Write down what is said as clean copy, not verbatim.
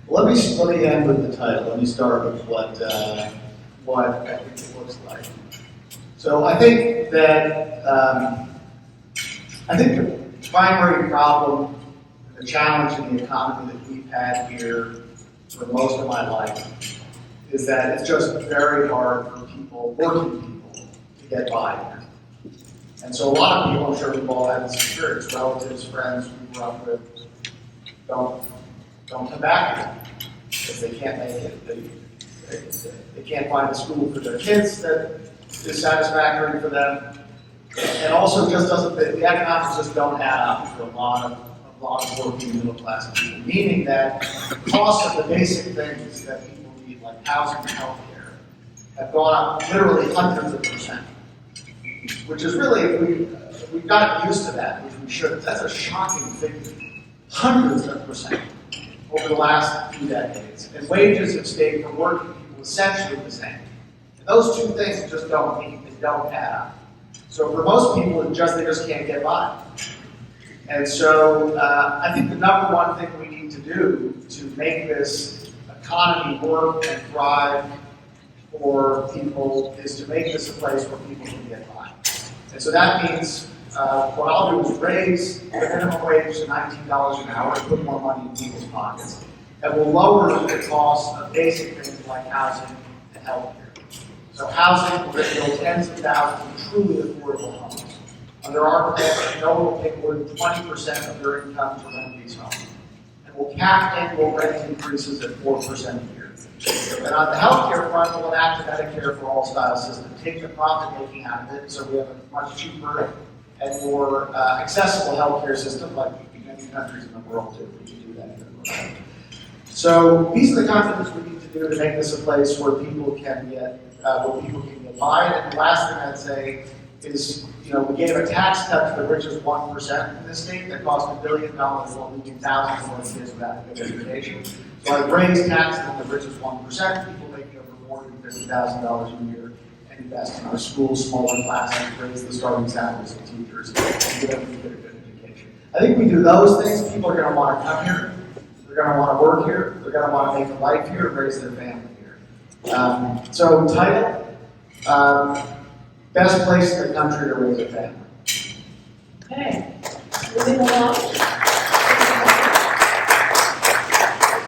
Let me end with the title. Let me start with what I think it looks like. So I think that the primary problem, the challenge in the economy that we've had here for most of my life, is that it's just very hard for people, working people, to get by here. And so a lot of people, I'm sure we've all had this experience, relatives, friends we grew up with, don't come back here because they can't make it. They can't find a school for their kids that is satisfactory for them. And also just doesn't, the economics just don't add up for a lot of working middle class people, meaning that the cost of the basic things that people need, like housing and healthcare, have gone up literally hundreds of percent. Which is really, we've gotten used to that, which we shouldn't. That's a shocking figure. Hundreds of percent over the last few decades. And wages have stayed for working people essentially the same. And those two things just don't meet, they don't add up. So for most people, they just can't get by. And so I think the number one thing we need to do to make this economy work and thrive for people is to make this a place where people can get by. And so that means what I'll do is raise the minimum wage to $19 an hour and put more money in people's pockets. And we'll lower the cost of basic things like housing and health care. So housing, we're going to build tens of thousands of truly affordable homes. Under our plan, no one will pay more than 20% of their income to rent these homes. And we'll cap annual rent increases at 4% a year. And on the healthcare front, we'll enact a Medicare-for-all style system, take the profit-making out of it, so we have a much cheaper and more accessible healthcare system, like many countries in the world do. We can do that here. So these are the kinds of things we need to do to make this a place where people can get by. And the last thing I'd say is, we gave a tax cut to the richest 1% in this state that cost $1 billion while leaving thousands more kids without a good education. So I've raised taxes on the richest 1%, people making over $450,000 a year, and invest in our schools, smaller classes, raise the starting salaries of teachers, and give them a good education. I think we do those things, people are going to want to come here, they're going to want to work here, they're going to want to make a life here, and raise their family here. So title, best place in the country to raise a family. Okay, moving along.